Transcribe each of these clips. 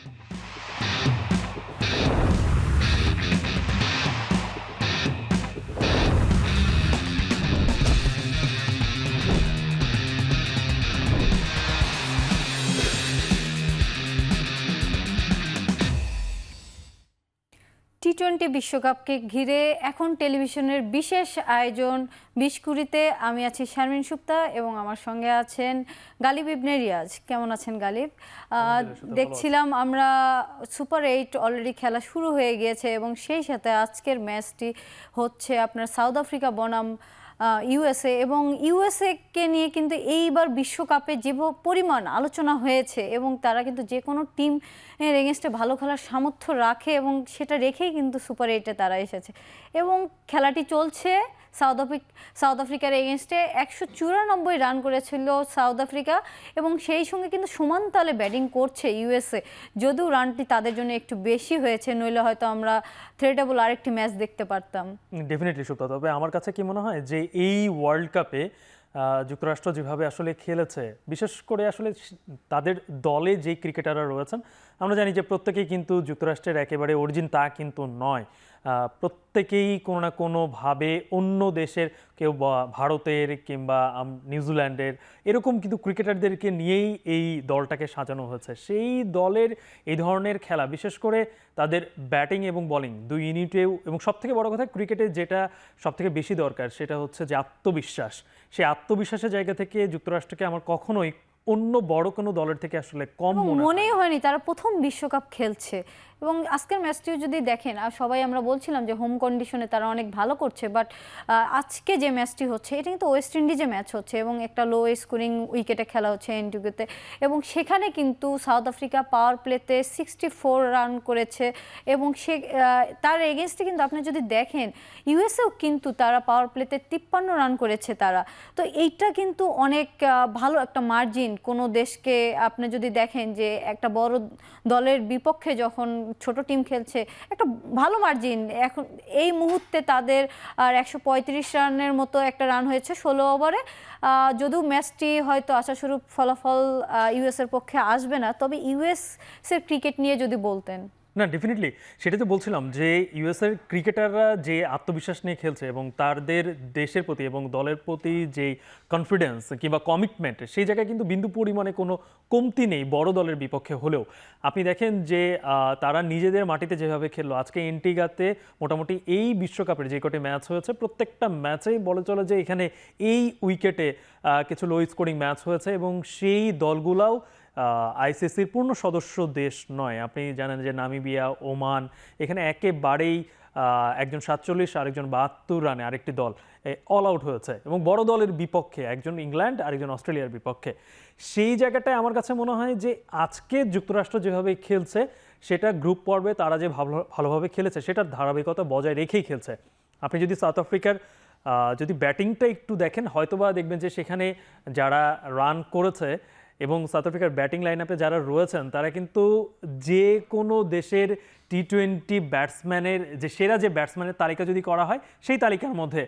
টি-20 বিশ্বকাপকে ঘিরে এখন টেলিভিশনের বিশেষ আয়োজন 20 আমি আছি শারমিন সুপ্তা এবং আমার সঙ্গে আছেন গালিব ইবনে রিয়াজ। কেমন আছেন গালিব? দেখছিলাম আমরা সুপার 8 অলরেডি খেলা শুরু হয়ে গিয়েছে এবং সেই সাথে আজকের ম্যাচটি হচ্ছে আপনার সাউথ আফ্রিকা বনাম ইউএসএ, এবং ইউএসএ-কে নিয়ে কিন্তু এইবার বিশ্বকাপে যে পরিমাণ আলোচনা হয়েছে এবং তারা কিন্তু যে কোনো টিম এর এগেনস্টে ভালো খেলার সামর্থ্য রাখে এবং সেটা রেখেই কিন্তু সুপার 8-এ তারা এসেছে এবং খেলাটি চলছে। সাউথ আফ্রিকার এগেনস্টে 194 রান করেছিল সাউথ আফ্রিকা এবং সেই সঙ্গে কিন্তু সমান তালে ব্যাটিং করছে ইউএসএ, যদিও রানটি তাদের জন্য একটু বেশি হয়েছে, নইলে হয়তো আমরা থ্রেটেবল আরেকটি ম্যাচ দেখতে পারতাম। ডেফিনেটলি সুপ্তা, তবে আমার কাছে কি মনে হয় যে এই ওয়ার্ল্ড কাপে যুক্তরাষ্ট্র যেভাবে আসলে খেলেছে, বিশেষ করে আসলে তাদের দলে যেই ক্রিকেটাররা রয়েছেন, আমরা জানি যে প্রত্যেকেই কিন্তু যুক্তরাষ্ট্রের একেবারে অরিজিন তা কিন্তু নয়। প্রত্যেকেই কোনো না কোনোভাবে অন্য দেশের, কেউ ভারতের কিংবা নিউজিল্যান্ডের, এরকম কিন্তু ক্রিকেটারদেরকে নিয়েই এই দলটাকে সাজানো হয়েছে। সেই দলের এই ধরনের খেলা, বিশেষ করে তাদের ব্যাটিং এবং বোলিং দুই ইউনিটেও, এবং সবথেকে বড় কথা ক্রিকেটে যেটা সবথেকে বেশি দরকার সেটা হচ্ছে যে আত্মবিশ্বাস। সেই আত্মবিশ্বাসের জায়গা থেকে যুক্তরাষ্ট্রকে আমার কখনোই অন্য বড় কোনো দলের থেকে আসলে কম মনেই হয়নি তারা প্রথম বিশ্বকাপ খেলছে। এবং আজকের ম্যাচটিও যদি দেখেন, আর সবাই আমরা বলছিলাম যে হোম কন্ডিশনে তারা অনেক ভালো করছে, বাট আজকে যে ম্যাচটি হচ্ছে এটা কিন্তু ওয়েস্ট ইন্ডিজে ম্যাচ হচ্ছে এবং একটা লো স্কোরিং উইকেটে খেলা হচ্ছে এনটিভিতে, এবং সেখানে কিন্তু সাউথ আফ্রিকা পাওয়ার প্লেতে 64 রান করেছে এবং সে তার এগেনস্টে কিন্তু আপনি যদি দেখেন ইউএসএও কিন্তু তারা পাওয়ার প্লেতে 53 রান করেছে তারা। তো এইটা কিন্তু অনেক ভালো একটা মার্জিন কোনো দেশকে। আপনি যদি দেখেন যে একটা বড় দলের বিপক্ষে যখন ছোট টিম খেলছে, একটা ভালো মার্জিন। এখন এই মুহূর্তে তাদের আর 135 রানের মতো একটা রান হয়েছে 16 ওভারে। যদিও ম্যাচটি হয়তো আশাস্বরূপ ফলাফল ইউএসের পক্ষে আসবে না, তবে ইউএসের ক্রিকেট নিয়ে যদি বলতেন। না, ডেফিনেটলি সেটা তো বলছিলাম যে ইউএসের ক্রিকেটাররা যে আত্মবিশ্বাস নিয়ে খেলছে এবং তাদের দেশের প্রতি এবং দলের প্রতি যে কনফিডেন্স কিংবা কমিটমেন্ট, সেই জায়গায় কিন্তু বিন্দু পরিমাণে কোনো কমতি নেই বড় দলের বিপক্ষে হলেও। আপনি দেখেন যে তারা নিজেদের মাটিতে যেভাবে খেললো আজকে এন্টিগাতে, মোটামুটি এই বিশ্বকাপের যে কটি ম্যাচ হয়েছে প্রত্যেকটা ম্যাচেই বলে চলে যে এখানে এই উইকেটে কিছু লো স্কোরিং ম্যাচ হয়েছে এবং সেই দলগুলাও আইসিসির পূর্ণ সদস্য দেশ নয়। আপনি জানেন যে নামিবিয়া, ওমান, এখানে একেবারেই একজন 47 আরেকজন 72 রানে আরেকটি দল অল আউট হয়েছে এবং বড় দলের বিপক্ষে, একজন ইংল্যান্ড আরেকজন অস্ট্রেলিয়ার বিপক্ষে। সেই জায়গাটায় আমার কাছে মনে হয় যে আজকে যুক্তরাষ্ট্র যেভাবে খেলছে সেটা গ্রুপ পর্বে তারা যে ভালোভাবে খেলেছে সেটার ধারাবাহিকতা বজায় রেখেই খেলছে। আপনি যদি সাউথ আফ্রিকার যদি ব্যাটিংটা একটু দেখেন, হয়তোবা দেখবেন যে সেখানে যারা রান করেছে এবং সাউথ আফ্রিকার ব্যাটিং লাইন আপে যারা রয়েছেন তারা কিন্তু যে কোনো দেশের টি-20 ব্যাটসম্যানের যে সেরা যে ব্যাটসম্যানের তালিকা যদি করা হয় সেই তালিকার মধ্যে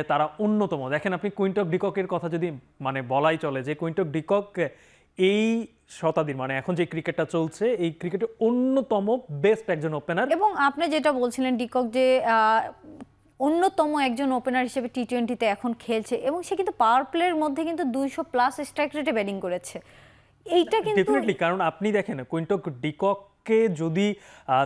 তারা অন্যতম। দেখেন আপনি কুইন্টন ডিককের কথা যদি বলাই চলে যে কুইন্টন ডিকক এই শতাব্দীর এখন যে ক্রিকেটটা চলছে এই ক্রিকেটের অন্যতম বেস্ট একজন ওপেনার। এবং আপনি যেটা বলছিলেন ডিকক যে অন্যতম একজন ওপেনার হিসেবে টি-20-তে এখন খেলছে এবং সে কিন্তু পাওয়ার প্লের মধ্যে কিন্তু 200+ স্ট্রাইক রেটে ব্যাটিং করেছে। এইটা কিন্তু ডেফিনেটলি, কারণ আপনি দেখেন কুইন্টন ডিকককে যদি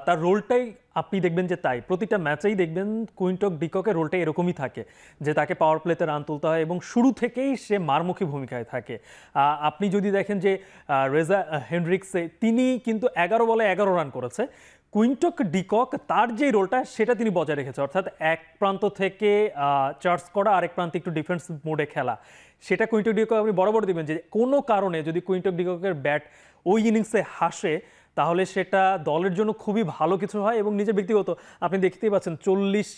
তার রোলটাই আপনি দেখবেন যে তাই প্রতিটা ম্যাচেই দেখবেন কুইন্টন ডিককের রোলটা এরকমই থাকে যে তাকে পাওয়ার প্লেতে রান তুলতে হয় এবং শুরু থেকেই সে মারমুখী ভূমিকায় থাকে। আপনি যদি দেখেন যে রেজা হেনড্রিক্সে তিনি কিন্তু 11 বলে 11 রান করেছে। কুইন্টন ডিকক তার যে রোলটা সেটা তিনি বজায় রেখেছে, অর্থাৎ এক প্রান্ত থেকে চার্জ করা, আরেক প্রান্তে একটু ডিফেন্স মোডে খেলা। সেটা কুইন্টন ডিকক আপনি বরাবর দিবেন যে কোনো কারণে যদি কুইন্টন ডিককের ব্যাট ওই ইনিংসে হাসে তাহলে সেটা দলের জন্য খুবই ভালো কিছু হয়। এবং নিজে ব্যক্তিগত আপনি দেখতেই পাচ্ছেন 40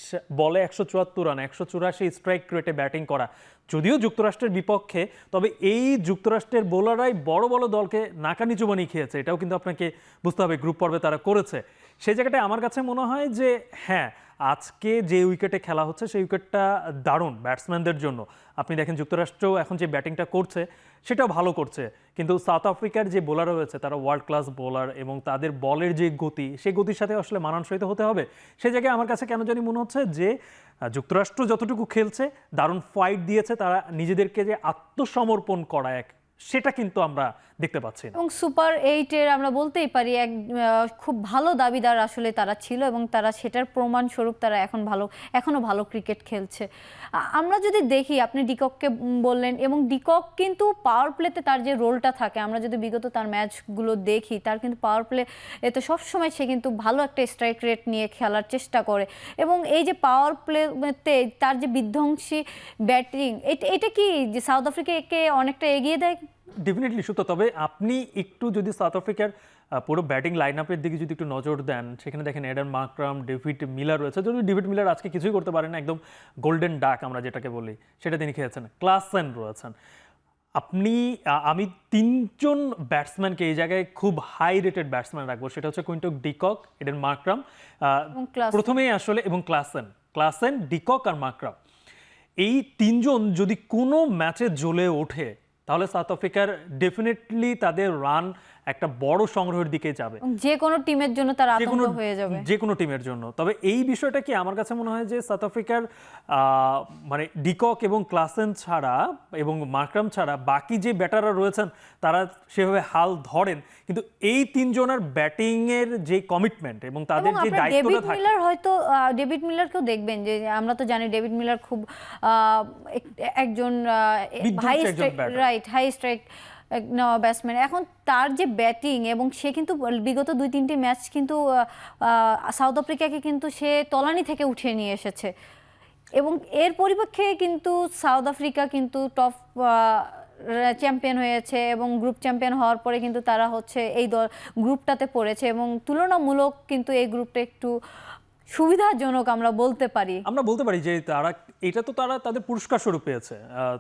বলে 174 রান, 184 স্ট্রাইক রেটে ব্যাটিং করা। যদিও যুক্তরাষ্ট্রের বিপক্ষে, তবে এই যুক্তরাষ্ট্রের বোলাররাই বড় বড় দলকে নাকানিচু বানিয়ে খেয়েছে, এটাও কিন্তু আপনাকে বুঝতে হবে গ্রুপ পর্বে তারা করেছে। সেই জায়গাটায় আমার কাছে মনে হয় যে হ্যাঁ, আজকে যে উইকেটে খেলা হচ্ছে সেই উইকেটটা দারুণ ব্যাটসম্যানদের জন্য। আপনি দেখেন যুক্তরাষ্ট্র এখন যে ব্যাটিংটা করছে সেটাও ভালো করছে, কিন্তু সাউথ আফ্রিকার যে বোলার রয়েছে তারা ওয়ার্ল্ড ক্লাস বোলার এবং তাদের বলের যে গতি সেই গতির সাথে আসলে মানানসই তো হতে হবে। সেই জায়গায় আমার কাছে কেন জানি মনে হচ্ছে যে যুক্তরাষ্ট্র যতটুকু খেলছে, দারুণ ফাইট দিয়েছে, তারা নিজেদেরকে যে আত্মসমর্পণ করা সেটা কিন্তু আমরা দেখতে পাচ্ছি না। এবং সুপার 8-এর আমরা বলতেই পারি খুব ভালো দাবিদার আসলে তারা ছিল, এবং তারা সেটার প্রমাণস্বরূপ তারা এখনো ভালো ক্রিকেট খেলছে। আমরা যদি দেখি, আপনি ডিকককে বললেন, এবং ডিকক কিন্তু পাওয়ার প্লেতে তার যে রোলটা থাকে, আমরা যদি বিগত তার ম্যাচগুলো দেখি, তার কিন্তু পাওয়ার প্লে এতে সবসময় সে কিন্তু ভালো একটা স্ট্রাইক রেট নিয়ে খেলার চেষ্টা করে। এবং এই যে পাওয়ার প্লেতে তার যে বিধ্বংসী ব্যাটিং, এটা কি যে সাউথ আফ্রিকাকে অনেকটা এগিয়ে দেয়? ডেফিনেটলি সত্য। তবে আপনি একটু যদি সাউথ আফ্রিকার পুরো ব্যাটিং লাইন আপের দিকে যদি একটু নজর দেন, সেখানে দেখেন এডেন মার্করাম, ডেভিড মিলার রয়েছে। যদি ডেভিড মিলার আজকে কিছুই করতে পারেন না, একদম গোল্ডেন ডাক আমরা যেটাকে বলি সেটা তিনি খেয়েছেন। ক্লাসেন রয়েছেন। আমি তিনজন ব্যাটসম্যানকে এই জায়গায় খুব হাই রেটেড ব্যাটসম্যান রাখবো, সেটা হচ্ছে কুইন্টন ডিকক, এডেন মার্করাম প্রথমেই আসলে, এবং ক্লাসেন, ডিকক আর মার্করাম। এই তিনজন যদি কোনো ম্যাচে জ্বলে ওঠে তাহলে সাউথ আফ্রিকার ডেফিনেটলি তাদের রান একটা বড় সংগ্রহের দিকে যাবে, যে কোনো টিমের জন্য তার আতঙ্ক হয়ে যাবে, যে কোনো টিমের জন্য। তবে এই বিষয়টা কি আমার কাছে মনে হয় যে সাউথ আফ্রিকার মানে ডিকক এবং ক্লাসেন ছাড়া এবং মার্করাম ছাড়া বাকি যে ব্যাটাররা রয়েছেন তারা সেভাবে হাল ধরেন, কিন্তু এই তিনজনের ব্যাটিং এর যে কমিটমেন্ট এবং তাদের যে দায়িত্বটা থাকে। ডেভিড মিলারকেও দেখবেন যে আমরা তো জানি ডেভিড মিলার খুব একজন হাই স্ট্রাইক ব্যাটসম্যান। এখন তার যে ব্যাটিং, এবং সে কিন্তু বিগত 2-3টি ম্যাচ কিন্তু সাউথ আফ্রিকাকে কিন্তু সে তলানি থেকে উঠিয়ে নিয়ে এসেছে, এবং এর পরিপ্রেক্ষে কিন্তু সাউথ আফ্রিকা কিন্তু টপ চ্যাম্পিয়ন হয়েছে, এবং গ্রুপ চ্যাম্পিয়ন হওয়ার পরে কিন্তু তারা হচ্ছে এই গ্রুপটাতে পড়েছে, এবং তুলনামূলক কিন্তু এই গ্রুপটা একটু সুবিধাজনক আমরা বলতে পারি যে তারা তাদের পুরস্কার স্বরূপ পেয়েছে।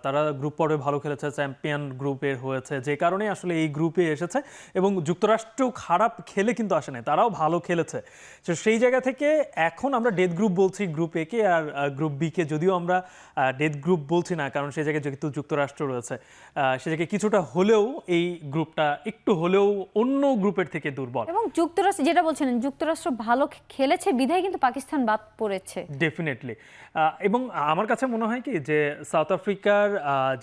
তারা গ্রুপ পর্বে ভালো খেলেছে, চ্যাম্পিয়ন গ্রুপের হয়েছে, যে কারণে আসলে এই গ্রুপে এসেছে। এবং যুক্তরাষ্ট্র খারাপ খেলে কিন্তু আসে না, তারাও ভালো খেলেছে। তো সেই জায়গা থেকে এখন আমরা ডেথ গ্রুপ বলছি গ্রুপ এ কে, আর গ্রুপ বি কে যদিও আমরা ডেথ গ্রুপ বলছি না, কারণ সেই জায়গায় যেহেতু যুক্তরাষ্ট্র রয়েছে, সে জায়গায় কিছুটা হলেও এই গ্রুপটা একটু হলেও অন্য গ্রুপের থেকে দুর্বল। এবং যুক্তরাষ্ট্র যেটা বলছিলেন, যুক্তরাষ্ট্র ভালো খেলেছে বিধায় কিন্তু পাকিস্তান বাদ পড়েছে ডেফিনেটলি। এবং আমার কাছে মনে হয় কি যে সাউথ আফ্রিকার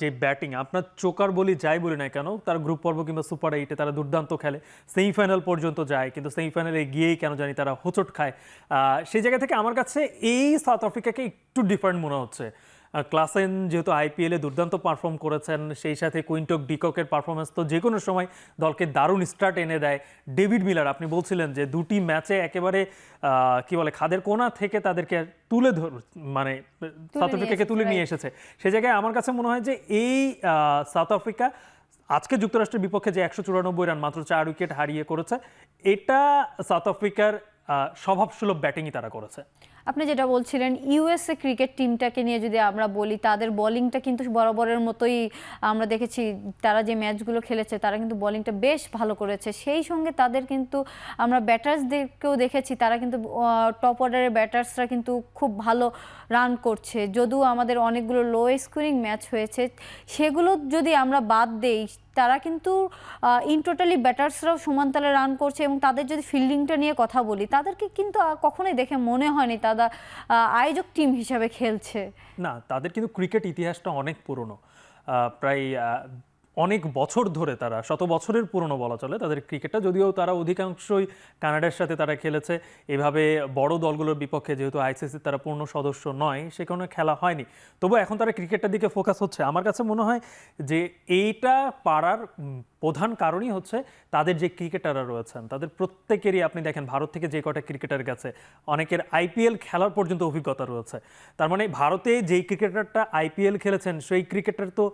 যে ব্যাটিং, আপনার চোকার বলি যাই বলি না কেন, তারা গ্রুপ পর্ব কিংবা সুপার 8-এ তারা দুর্দান্ত খেলে, সেমিফাইনাল পর্যন্ত যায়, কিন্তু সেমিফাইনালে গিয়েই কেন জানি তারা হোঁচট খায়। সেই জায়গা থেকে আমার কাছে এই সাউথ আফ্রিকাকে একটু ডিফারেন্ট মনে হচ্ছে। ক্লাসেন যেহেতু আইপিএলে দুর্দান্ত পারফর্ম করেছেন, সেই সাথে কুইন্টন ডিককের পারফরমেন্স তো যে কোনো সময় দলকে দারুণ স্টার্ট এনে দেয়। ডেভিড মিলার, আপনি বলছিলেন যে 2টি ম্যাচে একেবারে কি বলে খাদের কোণা থেকে তাদেরকে মানে সাউথ আফ্রিকাকে তুলে নিয়ে এসেছে। সে জায়গায় আমার কাছে মনে হয় যে এই সাউথ আফ্রিকা আজকে যুক্তরাষ্ট্রের বিপক্ষে যে 194 রান মাত্র 4 উইকেট হারিয়ে করেছে, এটা সাউথ আফ্রিকার স্বভাবসুলভ ব্যাটিংই তারা করেছে। আপনি যেটা বলছিলেন ইউএসএ ক্রিকেট টিমটাকে নিয়ে যদি আমরা বলি, তাদের বোলিংটা কিন্তু বরাবরের মতোই আমরা দেখেছি, তারা যে ম্যাচগুলো খেলেছে তারা কিন্তু বোলিংটা বেশ ভালো করেছে। সেই সঙ্গে তাদের কিন্তু আমরা ব্যাটার্সদেরকেও দেখেছি, তারা কিন্তু টপ অর্ডারের ব্যাটার্সরা কিন্তু খুব ভালো রান করছে। যদিও আমাদের অনেকগুলো লো স্কোরিং ম্যাচ হয়েছে, সেগুলো যদি আমরা বাদ দেই, তারা কিন্তু ইন টোটালি ব্যাটার্সরাও সমান তালে রান করছে। এবং তাদের যদি ফিল্ডিংটা নিয়ে কথা বলি, তাদেরকে কিন্তু কখনোই দেখে মনে হয়নি তারা আয়োজক টিম হিসাবে খেলছে। না, তাদের কিন্তু ক্রিকেট ইতিহাসটা অনেক পুরনো, প্রায় অনেক বছর ধরে, তারা শত বছরের পুরনো বলা চলে তাদের ক্রিকেটটা। যদিও তারা অধিকাংশই কানাডার সাথে তারা খেলেছে, এভাবে বড় দলগুলোর বিপক্ষে যেহেতু আইসিসির তারা পূর্ণ সদস্য নয়, সে কারণে খেলা হয়নি। তবু এখন তারা ক্রিকেটটার দিকে ফোকাস হচ্ছে। আমার কাছে মনে হয় যে এইটা পারার প্রধান কারণই হচ্ছে তাদের যে ক্রিকেটাররা রয়েছেন, তাদের প্রত্যেকেরই আপনি দেখেন ভারত থেকে যে কটা ক্রিকেটার গেছে, অনেকের আইপিএল খেলার পর্যন্ত অভিজ্ঞতা রয়েছে। তার মানে ভারতে যেই ক্রিকেটারটা আইপিএল খেলেছেন সেই ক্রিকেটার তো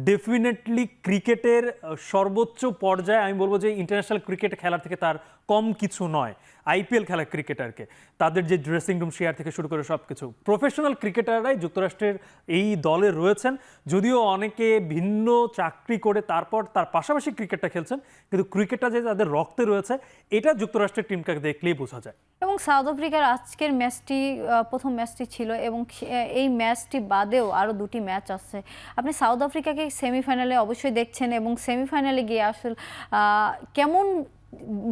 ডেফিনেটলি ক্রিকেটের সর্বোচ্চ পর্যায়ে, আমি বলবো যে ইন্টারন্যাশনাল ক্রিকেট খেলার থেকে তার কম কিছু নয় আইপিএল খেলা ক্রিকেটারকে। তাদের যে ড্রেসিং রুম শেয়ার থেকে শুরু করে সব কিছু, প্রফেশনাল ক্রিকেটাররাই যুক্তরাষ্ট্রের এই দলে রয়েছেন। যদিও অনেকে ভিন্ন চাকরি করে তারপর তার পাশাপাশি ক্রিকেটটা খেলছেন, কিন্তু ক্রিকেটটা যে তাদের রক্তে রয়েছে এটা যুক্তরাষ্ট্রের টিমকে দেখলেই বোঝা যায়। এবং সাউথ আফ্রিকার আজকের ম্যাচটি প্রথম ম্যাচটি ছিল এবং এই ম্যাচটি বাদেও আরও দুটি ম্যাচ আছে। আপনি সাউথ আফ্রিকাকে সেমিফাইনালে অবশ্যই দেখছেন এবং সেমিফাইনালে গিয়ে আসলে কেমন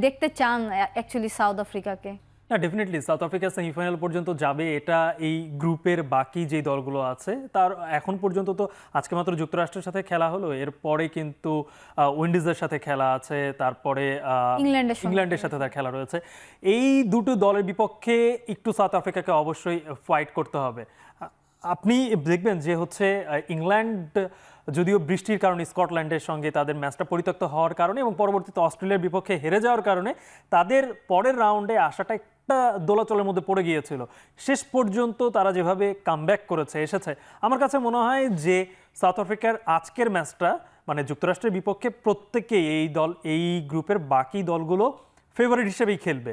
দেখতে চান অ্যাকচুয়ালি সাউথ আফ্রিকাকে? না, ডেফিনেটলি সাউথ আফ্রিকা সেমিফাইনাল পর্যন্ত যাবে, এটা এই গ্রুপের বাকি যে দলগুলো আছে তার এখন পর্যন্ত তো আজকে মাত্র যুক্তরাষ্ট্রের সাথে খেলা হলো, এরপরে কিন্তু উইন্ডিজের সাথে খেলা আছে, তারপরে ইংল্যান্ডের সাথে তার খেলা রয়েছে। এই দুটো দলের বিপক্ষে একটু সাউথ আফ্রিকাকে অবশ্যই ফাইট করতে হবে। আপনি দেখবেন যে হচ্ছে ইংল্যান্ড যদিও বৃষ্টির কারণে স্কটল্যান্ডের সঙ্গে তাদের ম্যাচটা পরিত্যক্ত হওয়ার কারণে এবং পরবর্তীতে অস্ট্রেলিয়ার বিপক্ষে হেরে যাওয়ার কারণে তাদের পরের রাউন্ডে আসাটা একটা দোলাচলের মধ্যে পড়ে গিয়েছিল। শেষ পর্যন্ত তারা যেভাবে কামব্যাক করেছে এসেছে, আমার কাছে মনে হয় যে সাউথ আফ্রিকার আজকের ম্যাচটা মানে যুক্তরাষ্ট্রের বিপক্ষে প্রত্যেকেই এই গ্রুপের বাকি দলগুলো ফেভারিট হিসেবেই খেলবে,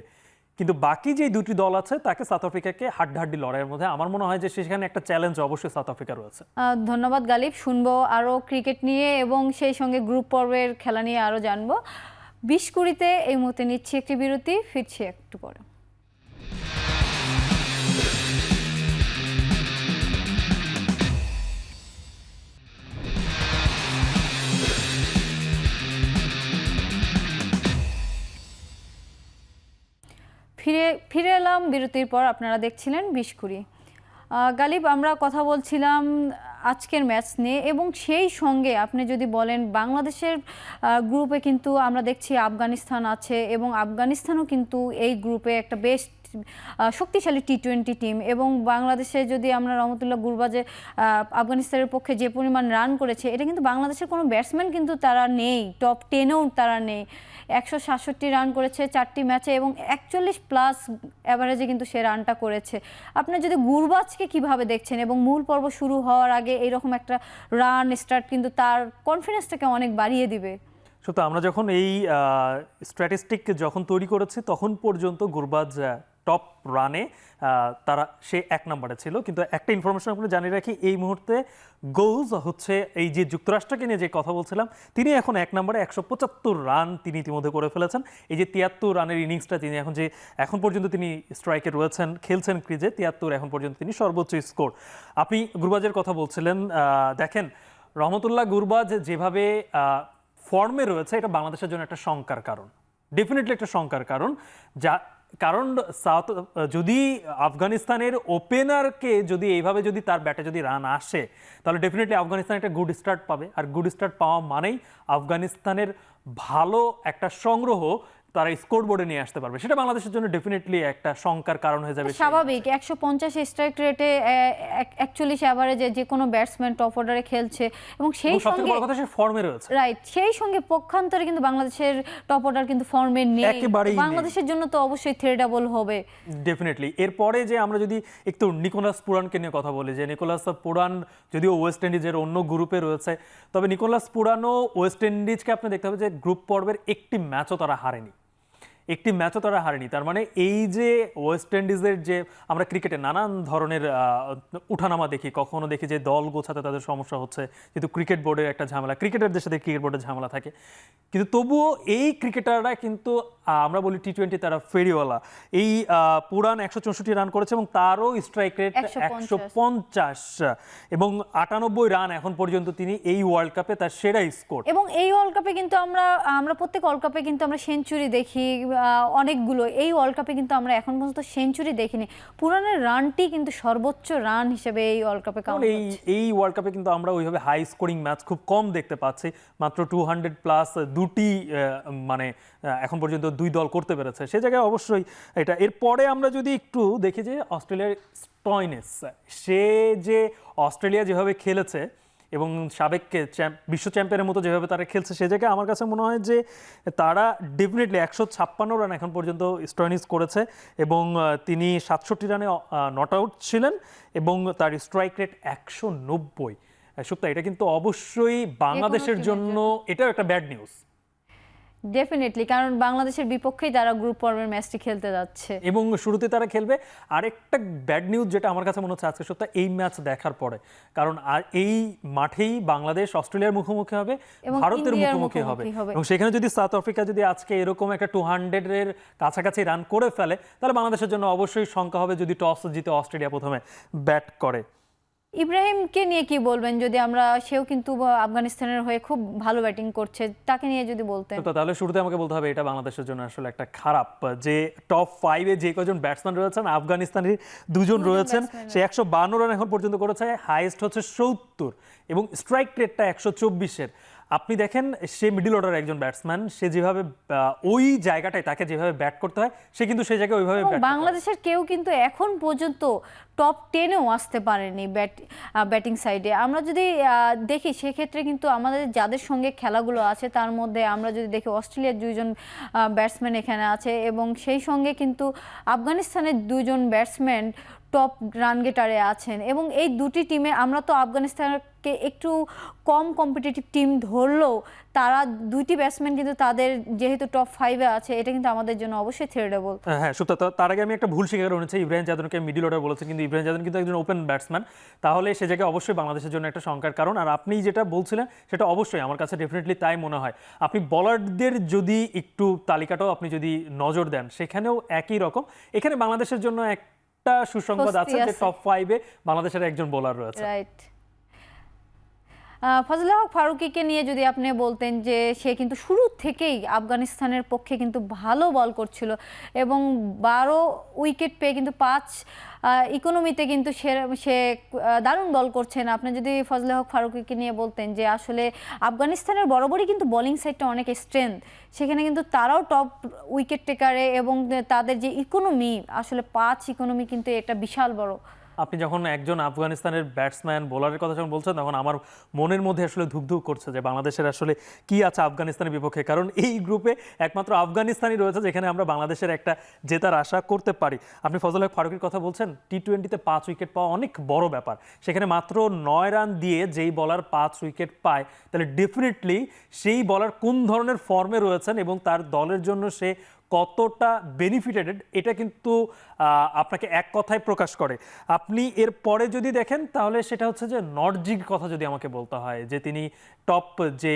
কিন্তু বাকি যে দুটি দল আছে তাকে সাউথ আফ্রিকাকে হাড্ডাহাড্ডি লড়াইয়ের মধ্যে আমার মনে হয় যে সেখানে একটা চ্যালেঞ্জ অবশ্যই সাউথ আফ্রিকা রয়েছে। ধন্যবাদ গালিব। শুনবো আরও ক্রিকেট নিয়ে এবং সেই সঙ্গে গ্রুপ পর্বের খেলা নিয়ে আরও জানবো। 20-20-তে এই মুহূর্তে নিচ্ছি একটি বিরতি, ফিরছি একটু পরে। ফিরে এলাম বিরতির পর। আপনারা দেখছিলেন 20-20। গালিব, আমরা কথা বলছিলাম আজকের ম্যাচ নিয়ে এবং সেই সঙ্গে আপনি যদি বলেন বাংলাদেশের গ্রুপে কিন্তু আমরা দেখছি আফগানিস্তান আছে এবং আফগানিস্তানও কিন্তু এই গ্রুপে একটা বেশ শক্তিশালী টি-20 টিম এবং বাংলাদেশে যদি আমরা রহমতুল্লাহ গুরবাজে আফগানিস্তানের পক্ষে যে পরিমাণ রান করেছে, এটা কিন্তু বাংলাদেশের কোনো ব্যাটসম্যান কিন্তু তারা নেই, টপ 10-এও তারা নেই। 167 রান করেছে 4টি ম্যাচে এবং 41+ অ্যাভারেজে কিন্তু সে রানটা করেছে। আপনি যদি গুরবাজকে কিভাবে দেখছেন এবং মূল পর্ব শুরু হওয়ার আগে এইরকম একটা রান স্টার্ট কিন্তু তার কনফিডেন্সটাকে অনেক বাড়িয়ে দিবে? সত্যি আমরা যখন এই স্ট্র্যাটিস্টিক যখন তৈরি করেছি তখন পর্যন্ত গুরবাজ টপ রানে সে 1 নম্বরে ছিল, কিন্তু একটা ইনফরমেশন আপনাকে জানিয়ে রাখি, এই মুহূর্তে গোলস হচ্ছে এই যে যুক্তরাষ্ট্রকে নিয়ে যে কথা বলছিলাম, তিনি এখন 1 নম্বরে 175 রান তিনি ইতিমধ্যে করে ফেলেছেন। এই যে 73 রানের ইনিংসটা তিনি এখন পর্যন্ত তিনি স্ট্রাইকে রয়েছেন, খেলছেন ক্রিজে 73 এখন পর্যন্ত তিনি সর্বোচ্চ স্কোর। আপনি গুরবাজের কথা বলছিলেন, দেখেন রহমতুল্লাহ গুরবাজ যেভাবে ফর্মে রয়েছে এটা বাংলাদেশের জন্য একটা শঙ্কার কারণ, ডেফিনেটলি একটা শঙ্কার কারণ। কারণ যদি আফগানিস্তানের ওপেনারকে যদি এইভাবে যদি তার ব্যাটে যদি রান আসে তাহলে ডেফিনেটলি আফগানিস্তান একটা গুড স্টার্ট পাবে, আর গুড স্টার্ট পাওয়া মানেই আফগানিস্তানের ভালো একটা সংগ্রহ তারা স্কোর বোর্ডে নিয়ে আসতে পারবে, সেটা বাংলাদেশের জন্য ডেফিনেটলি একটা শঙ্কার কারণ হয়ে যাবে। স্বাভাবিক 150 স্ট্রাইক রেটে 41 এভারেজে যে কোনো ব্যাটসম্যান টপ অর্ডারে খেলছে এবং সেই সঙ্গে বড় কথা সে ফর্মে রয়েছে, রাইট, সেই সঙ্গে পক্ষান্তরে কিন্তু বাংলাদেশের টপ অর্ডার কিন্তু ফর্মে নেই, বাংলাদেশের জন্য তো অবশ্যই থ্রেডেবল হবে ডেফিনেটলি। এরপরে যে আমরা যদি একটু নিকোলাস পুরানকে নিয়ে কথা বলি, যে নিকোলাস পুরান যদিও ওয়েস্ট ইন্ডিজের অন্য গ্রুপে রয়েছে, তবে নিকোলাস পুরানও ওয়েস্ট ইন্ডিজকে আপনি দেখতে হবে যে গ্রুপ পর্বের একটি ম্যাচও তারা হারেনি, তার মানে এই যে ওয়েস্ট ইন্ডিজের যে আমরা ক্রিকেটে নানান ধরনের উঠানামা দেখি, কখনো দেখি যে দল গোছাতে তাদের সমস্যা হচ্ছে, কিন্তু ক্রিকেট বোর্ডের একটা ঝামেলা, ক্রিকেটারদের সাথে ক্রিকেট বোর্ডের ঝামেলা থাকে, কিন্তু তবুও এই ক্রিকেটাররা কিন্তু আমরা বলি টি-20 তারা ফেরিওয়ালা। এই পুরান 164 রান করেছে এবং তারও স্ট্রাইক রেট 150 এবং 98 রান এখন পর্যন্ত তিনি এই ওয়ার্ল্ড কাপে তার সেরা স্কোর। এবং এই ওয়ার্ল্ড কাপে কিন্তু আমরা প্রত্যেক ওয়ার্ল্ড কাপে কিন্তু আমরা সেঞ্চুরি দেখি অনেকগুলো, এই ওয়ার্ল্ড কাপে কিন্তু আমরা এখন পর্যন্ত সেঞ্চুরি দেখিনি। পুরানের রানটি কিন্তু সর্বোচ্চ রান হিসেবে এই ওয়ার্ল্ড কাপে কাউন্ট হচ্ছে। এই ওয়ার্ল্ড কাপে কিন্তু আমরা ওইভাবে হাই স্কোরিং ম্যাচ খুব কম দেখতে পাচ্ছি, মাত্র 200+ দুটি মানে এখন পর্যন্ত 2 দল করতে পেরেছে, সে জায়গায় অবশ্যই এটা। এরপরে আমরা যদি একটু দেখি যে অস্ট্রেলিয়ার স্টয়নেস, সে যে অস্ট্রেলিয়া যেভাবে খেলেছে এবং সাবেক বিশ্ব চ্যাম্পিয়নের মতো যেভাবে তারা খেলছে, সে জায়গায় আমার কাছে মনে হয় যে তারা ডেফিনেটলি 156 রান এখন পর্যন্ত স্টয়নিস করেছে এবং তিনি 67 রানে নট আউট ছিলেন এবং তার স্ট্রাইক রেট 190। সত্যি এটা কিন্তু অবশ্যই বাংলাদেশের জন্য এটাও একটা ব্যাড নিউজ। ডেফিনেটলি, কারণ বাংলাদেশের বিপক্ষেই তারা গ্রুপ পর্বের ম্যাচটি খেলতে যাচ্ছে। এবং শুরুতে তারা খেলবে। আরেকটা ব্যাড নিউজ যেটা আমার কাছে মনে হচ্ছে আজকে সপ্তাহে এই ম্যাচ দেখার পরে, কারণ আর এই মাঠেই বাংলাদেশ অস্ট্রেলিয়ার মুখোমুখি হবে, এবং ভারতের ইন্ডিয়ার মুখোমুখি হবে, মুখোমুখি হবে। এবং সেখানে যদি সাউথ আফ্রিকা যদি আজকে এরকম একটা 200-এর কাছাকাছি রান করে ফেলে, তাহলে বাংলাদেশের জন্য অবশ্যই শঙ্কা হবে যদি টস জিতে অস্ট্রেলিয়া প্রথমে ব্যাট করে। ইব্রাহিমকে নিয়ে কি বলবেন, যদি আমরা, সেও কিন্তু আফগানিস্তানের হয়ে খুব ভালো ব্যাটিং করছে, তাকে নিয়ে যদি বলতেন। তো তাহলে শুরুতে আমাকে বলতে হবে এটা বাংলাদেশের জন্য আসলে একটা খারাপ, যে টপ 5-এ যে কজন ব্যাটসম্যান রয়েছেন আফগানিস্তানের দুজন রয়েছেন, সে 152 রান এখন পর্যন্ত করেছে, হাইয়েস্ট হচ্ছে 70 এবং স্ট্রাইক রেটটা 124-এর। আপনি দেখেন সে মিডল অর্ডার একজন ব্যাটসম্যান, সে যেভাবে ওই জায়গাটায় তাকে যেভাবে ব্যাট করতে হয় সে কিন্তু সেই জায়গায় ওইভাবে এবং ব্যাট করে। বাংলাদেশের কেউ কিন্তু এখন পর্যন্ত টপ 10-এও আসতে পারেনি ব্যাটিং সাইডে। আমরা যদি দেখি সেক্ষেত্রে কিন্তু আমাদের যাদের সঙ্গে খেলাগুলো আছে তার মধ্যে আমরা যদি দেখি অস্ট্রেলিয়ার দুইজন ব্যাটসম্যান এখানে আছে, এবং সেই সঙ্গে কিন্তু আফগানিস্তানের দুইজন ব্যাটসম্যান টপ রান গেটারে আছেন। এবং এই দুটি টিমে আমরা তো আফগানিস্তানকে একটু কম কম্পিটিটিভ টিম ধরলেও তারা দুইটি ব্যাটসম্যান কিন্তু তাদের যেহেতু টপ 5-এ আছে, এটা কিন্তু আমাদের জন্য অবশ্যই থ্রেডেবল। হ্যাঁ সুপ্ত, তার আগে আমি একটা ভুল স্বীকার করেছি, ইব্রাহিম জাদনকে মিডল অর্ডার বলেছেন, কিন্তু ইব্রাহিম জাদন কিন্তু একজন ওপেন ব্যাটসম্যান, তাহলে সে জায়গায় অবশ্যই বাংলাদেশের জন্য একটা শঙ্কার কারণ। আর আপনি যেটা বলছিলেন সেটা অবশ্যই আমার কাছে ডেফিনেটলি তাই মনে হয়। আপনি বলারদের যদি একটু তালিকাটাও আপনি যদি নজর দেন সেখানেও একই রকম। এখানে বাংলাদেশের জন্য একটা সুসংবাদ আছে যে টপ 5-এ বাংলাদেশের একজন বোলার রয়েছে। রাইট। ফজলে হক ফারুকীকে নিয়ে যদি আপনি বলতেন যে সে কিন্তু শুরু থেকেই আফগানিস্তানের পক্ষে কিন্তু ভালো বল করছিল এবং 12 উইকেট পেয়ে কিন্তু 5 ইকোনমিতে কিন্তু সে দারুণ বল করছেন। আপনি যদি ফজলে হক ফারুকীকে নিয়ে বলতেন যে আসলে আফগানিস্তানের বরাবরই কিন্তু বোলিং সাইডটা অনেক স্ট্রেংথ, সেখানে কিন্তু তারাও টপ উইকেট টেকারে, এবং তাদের যে ইকোনমি আসলে 5 ইকোনমি কিন্তু এটা বিশাল বড়। আপনি যখন একজন আফগানিস্তানের ব্যাটসম্যান বোলারের কথা যখন বলছেন তখন আমার মনের মধ্যে আসলে ধুকধুক করছে যে বাংলাদেশের আসলে কি আছে আফগানিস্তানের বিপক্ষে, কারণ এই গ্রুপে একমাত্র আফগানিস্তানই রয়েছে যেখানে আমরা বাংলাদেশের একটা জেতার আশা করতে পারি। আপনি ফজল হক ফারুকের কথা বলছেন, টি-20-তে 5 উইকেট পাওয়া অনেক বড় ব্যাপার, সেখানে মাত্র 9 রান দিয়ে যেই বলার 5 উইকেট পায়, তাহলে ডেফিনেটলি সেই বলার কোন ধরনের ফর্মে রয়েছেন এবং তার দলের জন্য সে কতটা বেনিফিটেড, এটা কিন্তু আপনাকে এক কথায় প্রকাশ করে। আপনি এর পরে যদি দেখেন তাহলে সেটা হচ্ছে যে নরজির কথা যদি আমাকে বলতে হয়, যে তিনি টপ যে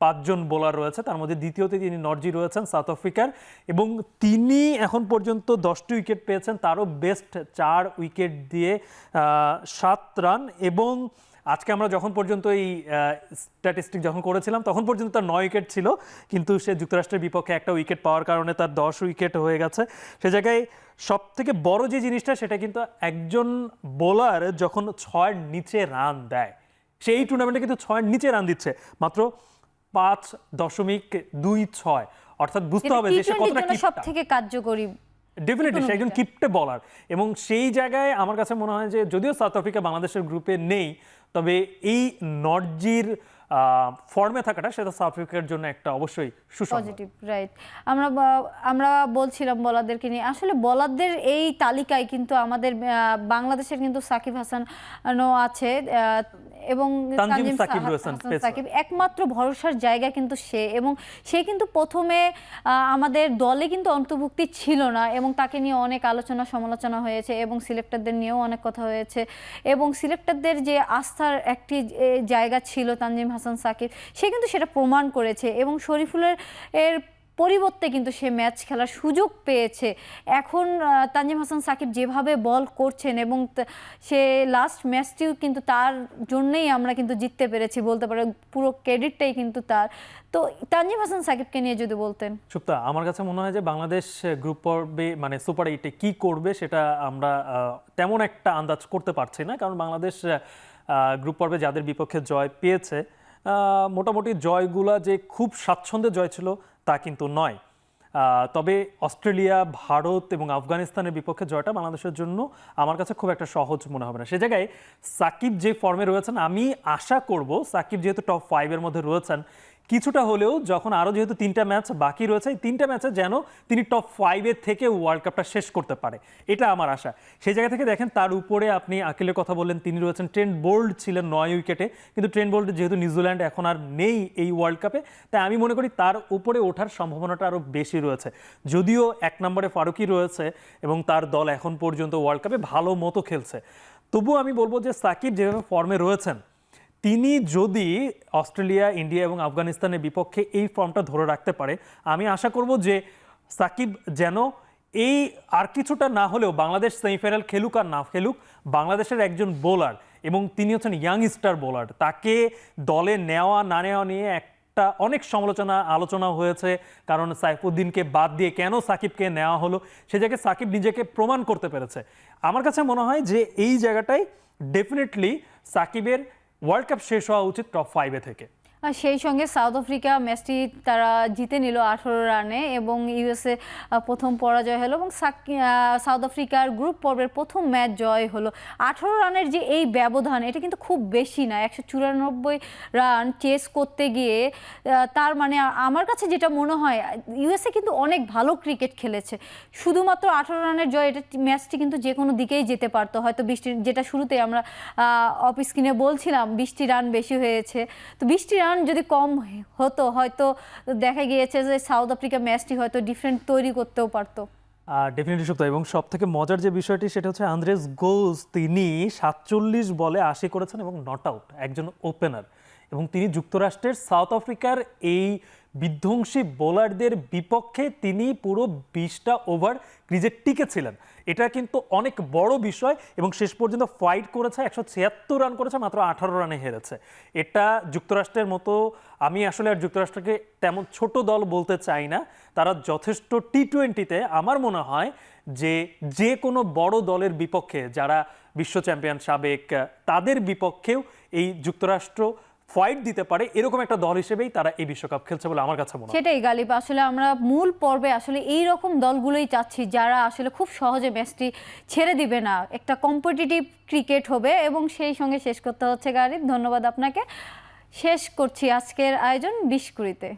5 জন বোলার রয়েছে তার মধ্যে দ্বিতীয়তে তিনি নরজি রয়েছেন সাউথ আফ্রিকার, এবং তিনি এখন পর্যন্ত 10টি উইকেট পেয়েছেন, তারও বেস্ট 4 উইকেট দিয়ে 7 রান। এবং আজকে আমরা যখন পর্যন্ত এই স্ট্যাটিস্টিক যখন করেছিলাম তখন পর্যন্ত তার 9 উইকেট ছিল, কিন্তু সে যুক্তরাষ্ট্রের বিপক্ষে একটা উইকেট পাওয়ার কারণে তার 10 উইকেট হয়ে গেছে। সে জায়গায় সব থেকে বড় যে জিনিসটা সেটা কিন্তু একজন বোলার যখন 6-এর নিচে রান দেয়, সেই টুর্নামেন্টে কিন্তু 6-এর নিচে রান দিচ্ছে মাত্র 5.26, অর্থাৎ বুঝতে হবে যে সে কতটা সব থেকে কার্যকরী। ডেফিনেটলি সে একজন কিপটে বলার, এবং সেই জায়গায় আমার কাছে মনে হয় যে যদিও সাউথ আফ্রিকা বাংলাদেশের গ্রুপে নেই, তবে এই নরজির ফর্মে থাকাটা সেটা সাউথ আফ্রিকার জন্য একটা অবশ্যই সুসংবাদ। Positive, right. আমরা বলছিলাম বলারদেরকে নিয়ে, আসলে বলারদের এই তালিকায় কিন্তু আমাদের বাংলাদেশের কিন্তু সাকিব হাসানও আছে, এবং তানজিম সাকিব একমাত্র ভরসার জায়গা কিন্তু সে, এবং সে কিন্তু প্রথমে আমাদের দলে কিন্তু অন্তর্ভুক্তি ছিল না, এবং তাকে নিয়ে অনেক আলোচনা সমালোচনা হয়েছে, এবং সিলেক্টরদের নিয়েও অনেক কথা হয়েছে, এবং সিলেক্টরদের যে আস্থার একটি জায়গা ছিল তানজিম হাসান সাকিব, সে কিন্তু সেটা প্রমাণ করেছে, এবং শরীফুলের পরিবর্তে কিন্তু সে ম্যাচ খেলার সুযোগ পেয়েছে। এখন তানজিম হাসান সাকিব যেভাবে বল করছেন, এবং সে লাস্ট ম্যাচটিও কিন্তু তার জন্যই আমরা কিন্তু জিততে পেরেছি বলতে পারে, পুরো ক্রেডিটটাই কিন্তু তার। তো তানজিম হাসান সাকিবকে নিয়ে যদি বলতেন। সুপ্তা, আমার কাছে মনে হয় যে বাংলাদেশ গ্রুপ পর্বে মানে সুপার 8-এ কি করবে সেটা আমরা তেমন একটা আন্দাজ করতে পারছি না, কারণ বাংলাদেশ গ্রুপ পর্বে যাদের বিপক্ষে জয় পেয়েছে মোটামুটি জয়গুলা যে খুব স্বাচ্ছন্দ্যে জয় ছিল তা কিন্তু নয়। তবে অস্ট্রেলিয়া, ভারত এবং আফগানিস্তানের বিপক্ষে জয়টা বাংলাদেশের জন্য আমার কাছে খুব একটা সহজ মনে হবে না। সে জায়গায় সাকিব যে ফর্মে রয়েছেন, আমি আশা করব সাকিব যেহেতু টপ 5-এর মধ্যে রয়েছেন, কিছুটা হলেও যখন আরও যেহেতু 3টা ম্যাচ বাকি রয়েছে, এই 3টা ম্যাচে যেন তিনি টপ 5-এ থেকে ওয়ার্ল্ড কাপটা শেষ করতে পারে, এটা আমার আশা। সেই জায়গা থেকে দেখেন তার উপরে আপনি আকিলের কথা বললেন, তিনি রয়েছেন ট্রেন্ট বোল্ট ছিলেন 9 উইকেটে, কিন্তু ট্রেন্ট বোল্ট যেহেতু নিউজিল্যান্ড এখন আর নেই এই ওয়ার্ল্ড কাপে, তাই আমি মনে করি তার উপরে ওঠার সম্ভাবনাটা আরও বেশি রয়েছে। যদিও 1 নম্বরে ফারুকি রয়েছে এবং তার দল এখন পর্যন্ত ওয়ার্ল্ড কাপে ভালো মতো খেলছে, তবুও আমি বলবো যে সাকিব যেভাবে ফর্মে রয়েছেন, তিনি যদি অস্ট্রেলিয়া, ইন্ডিয়া এবং আফগানিস্তানের বিপক্ষে এই ফর্মটা ধরে রাখতে পারে, আমি আশা করব যে সাকিব যেন এই আর কিছুটা না হলেও বাংলাদেশ সেমিফাইনাল খেলুক আর না খেলুক, বাংলাদেশের একজন বোলার এবং তিনি হচ্ছেন ইয়াংস্টার বোলার, তাকে দলে নেওয়া না নেওয়া নিয়ে একটা অনেক আলোচনা হয়েছে, কারণ সাইফুদ্দিনকে বাদ দিয়ে কেন সাকিবকে নেওয়া হলো, সে জায়গায় সাকিব নিজেকে প্রমাণ করতে পেরেছে। আমার কাছে মনে হয় যে এই জায়গাটায় ডেফিনেটলি সাকিবের ওয়ার্ল্ড কাপ শেষ হওয়া উচিত টপ 5-এ থেকে। আর সেই সঙ্গে সাউথ আফ্রিকা ম্যাচটি তারা জিতে নিল 18 রানে এবং ইউএসএ প্রথম পরাজয় হলো এবং সাউথ আফ্রিকার গ্রুপ পর্বের প্রথম ম্যাচ জয় হলো। 18 রানের যে এই ব্যবধান, এটা কিন্তু খুব বেশি না। 194 রান চেস করতে গিয়ে তার মানে আমার কাছে যেটা মনে হয় ইউএসএ কিন্তু অনেক ভালো ক্রিকেট খেলেছে। শুধুমাত্র 18 রানের জয়, এটা ম্যাচটি কিন্তু যে কোনো দিকেই যেতে পারতো। হয়তো বৃষ্টির, যেটা শুরুতে আমরা অফ স্ক্রিনে বলছিলাম, 20টি রান বেশি হয়েছে, তো 20টি রান যদি কম হতো হয়তো দেখা গিয়েছে যে সাউথ আফ্রিকা ম্যাচটি হয়তো ডিফারেন্ট তৈরি করতেও পারতো। ডেফিনেটলি সত্য। এবং সব থেকে মজার যে বিষয়টি সেটা হচ্ছে আন্দ্রেস গোস, তিনি 47 বলে 80 করেছেন এবং নট আউট, একজন ওপেনার, এবং তিনি যুক্তরাষ্ট্রের সাউথ আফ্রিকার এই বিধ্বংসী বোলারদের বিপক্ষে তিনি পুরো 20টা ওভার ক্রিজে টিকেছিলেন। এটা কিন্তু অনেক বড় বিষয় এবং শেষ পর্যন্ত ফাইট করেছে, 176 রান করেছে, মাত্র 18 রানে হেরেছে। এটা যুক্তরাষ্ট্রের মতো, আমি আসলে আর যুক্তরাষ্ট্রকে তেমন ছোট দল বলতে চাই না, তারা যথেষ্ট টি-20-তে আমার মনে হয় যে কোনো বড় দলের বিপক্ষে, যারা বিশ্ব চ্যাম্পিয়ন সাবেক, তাদের বিপক্ষেও এই যুক্তরাষ্ট্র ফাইট দিতে পারে, এরকম একটা দল হিসেবেই তারা এই বিশ্বকাপ খেলছে বলে আমার কাছে মনে হয়। সেটাই গালিব, আসলে আমরা মূল পর্বে আসলে এই রকম দলগুলোই চাচ্ছি, যারা আসলে খুব সহজে ম্যাচটি ছেড়ে দিবে না, একটা কম্পিটিটিভ ক্রিকেট হবে। এবং সেই সঙ্গে শেষ করতে হচ্ছে গালিব, ধন্যবাদ আপনাকে। শেষ করছি আজকের আয়োজন 20 কুড়িতে।